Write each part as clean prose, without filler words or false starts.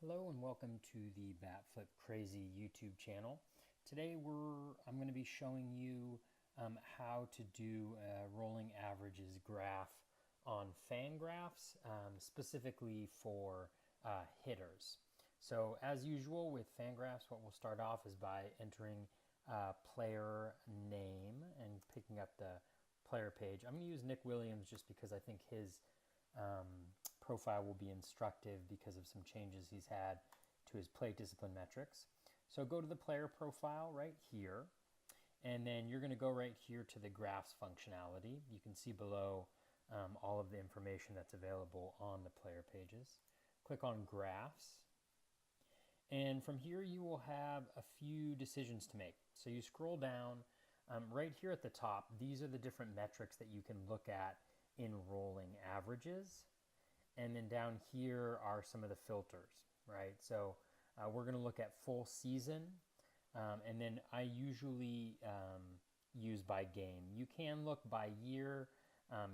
Hello and welcome to the BatFlip Crazy YouTube channel. Today I'm going to be showing you how to do a rolling averages graph on Fangraphs, specifically for hitters. So as usual with Fangraphs, what we'll start off is by entering player name and picking up the player page. I'm going to use Nick Williams just because I think his profile will be instructive because of some changes he's had to his plate discipline metrics. So go to the player profile right here, and then you're going to go right here to the graphs functionality. You can see below all of the information that's available on the player pages. Click on graphs, and from here you will have a few decisions to make. So you scroll down right here at the top. These are the different metrics that you can look at in rolling averages. And then down here are some of the filters, right? So we're going to look at full season, and then I usually use by game. You can look by year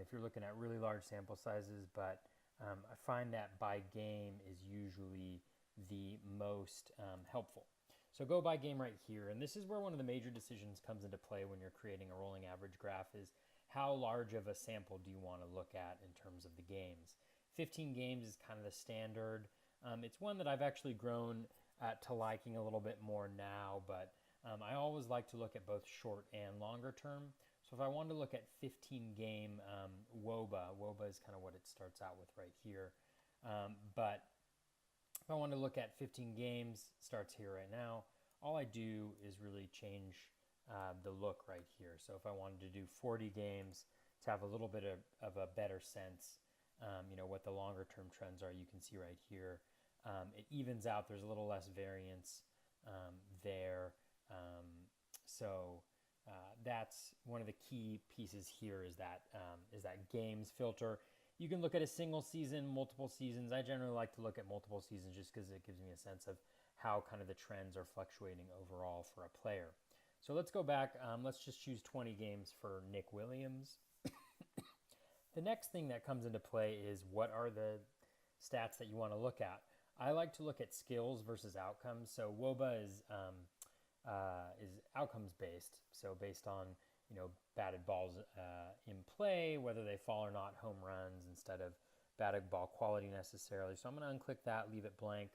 if you're looking at really large sample sizes, but I find that by game is usually the most helpful. So go by game right here, and this is where one of the major decisions comes into play when you're creating a rolling average graph is how large of a sample do you want to look at in terms of the games. 15 games is kind of the standard. It's one that I've actually grown to liking a little bit more now, but I always like to look at both short and longer term. So if I wanted to look at 15 game WOBA is kind of what it starts out with right here. But if I want to look at 15 games, starts here right now, all I do is really change the look right here. So if I wanted to do 40 games to have a little bit of a better sense, what the longer term trends are, you can see right here. It evens out. There's a little less variance there. That's one of the key pieces here is that games filter. You can look at a single season, multiple seasons. I generally like to look at multiple seasons just because it gives me a sense of how kind of the trends are fluctuating overall for a player. So let's go back. Let's just choose 20 games for Nick Williams. The next thing that comes into play is what are the stats that you want to look at. I like to look at skills versus outcomes. So WOBA is outcomes based. So based on batted balls in play, whether they fall or not, home runs instead of batted ball quality necessarily. So I'm going to unclick that, leave it blank.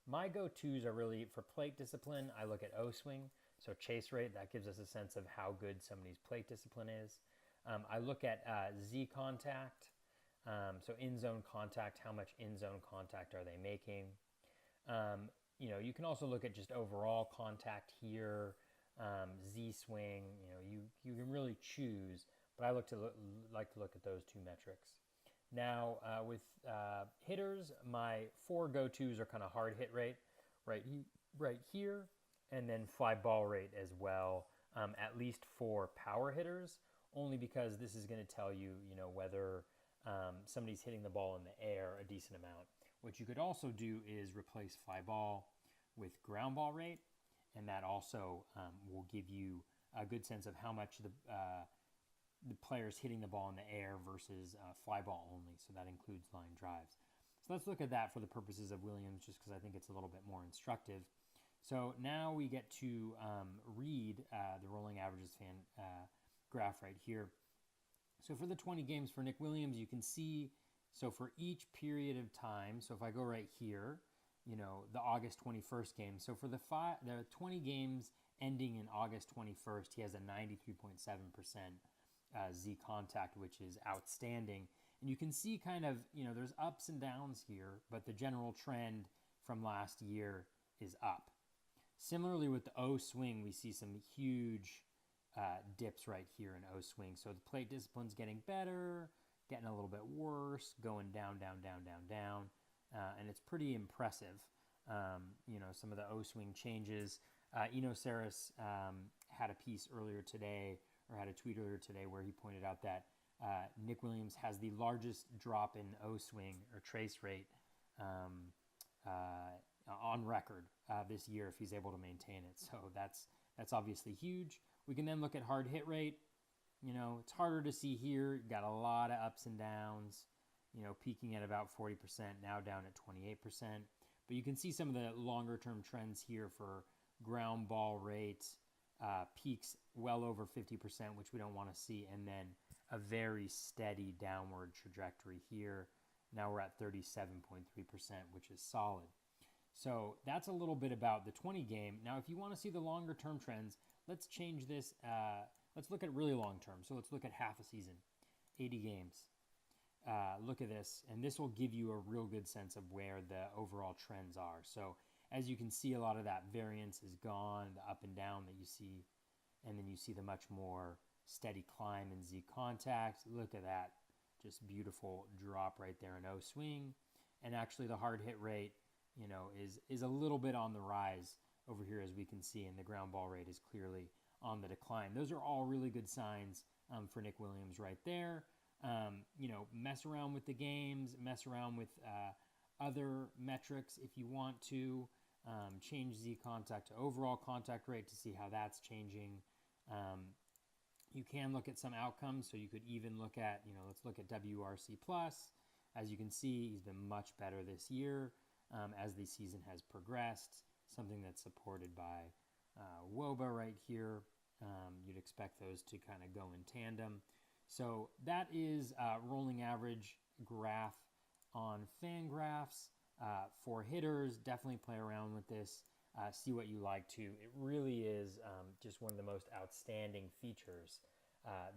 My go-tos are really for plate discipline. I look at O swing, so chase rate. That gives us a sense of how good somebody's plate discipline is. I look at Z contact, so in-zone contact, how much in-zone contact are they making. You can also look at just overall contact here, Z swing, you can really choose, but I like to look at those two metrics. Now with hitters, my 4 go-tos are kind of hard hit rate, right here, and then fly ball rate as well, at least for power hitters. Only because this is going to tell you, whether somebody's hitting the ball in the air a decent amount. What you could also do is replace fly ball with ground ball rate, and that also will give you a good sense of how much the player's hitting the ball in the air versus fly ball only. So that includes line drives. So let's look at that for the purposes of Williams, just because I think it's a little bit more instructive. So now we get to read the rolling averages graph right here. So for the 20 games for Nick Williams, you can see, so for each period of time, so if I go right here, the August 21st game. So for the 20 games ending in August 21st, he has a 93.7% Z contact, which is outstanding. And you can see kind of, there's ups and downs here, but the general trend from last year is up. Similarly with the O swing, we see some huge dips right here in O swing. So the plate discipline's getting better, getting a little bit worse, going down, and it's pretty impressive. Some of the O swing changes. Eno Saris had a piece earlier today, or had a tweet earlier today, where he pointed out that Nick Williams has the largest drop in O swing or trace rate on record this year if he's able to maintain it. So that's obviously huge. We can then look at hard hit rate. It's harder to see here. You've got a lot of ups and downs, peaking at about 40%, now down at 28%. But you can see some of the longer term trends here for ground ball rate, peaks well over 50%, which we don't want to see, and then a very steady downward trajectory here. Now we're at 37.3%, which is solid. So that's a little bit about the 20 game. Now, if you want to see the longer term trends, let's change this. Let's look at really long term. So let's look at half a season, 80 games. Look at this, and this will give you a real good sense of where the overall trends are. So as you can see, a lot of that variance is gone, the up and down that you see, and then you see the much more steady climb in Z contact. Look at that, just beautiful drop right there in O swing. And actually the hard hit rate, you know, is a little bit on the rise over here, as we can see, and the ground ball rate is clearly on the decline. Those are all really good signs for Nick Williams right there. You know, mess around with the games, mess around with other metrics if you want to. Change Z contact to overall contact rate to see how that's changing. You can look at some outcomes, so you could even look at, you know, let's look at WRC plus. As you can see, he's been much better this year as the season has progressed, something that's supported by WOBA right here. You'd expect those to kind of go in tandem. So that is rolling average graph on Fangraphs. For hitters, definitely play around with this. See what you like to. It really is just one of the most outstanding features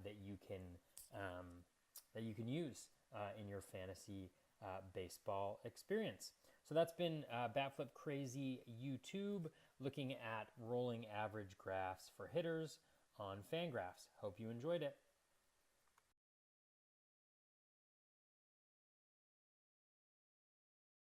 that you can use in your fantasy baseball experience. So that's been BatFlip Crazy YouTube, looking at rolling average graphs for hitters on Fangraphs. Hope you enjoyed it.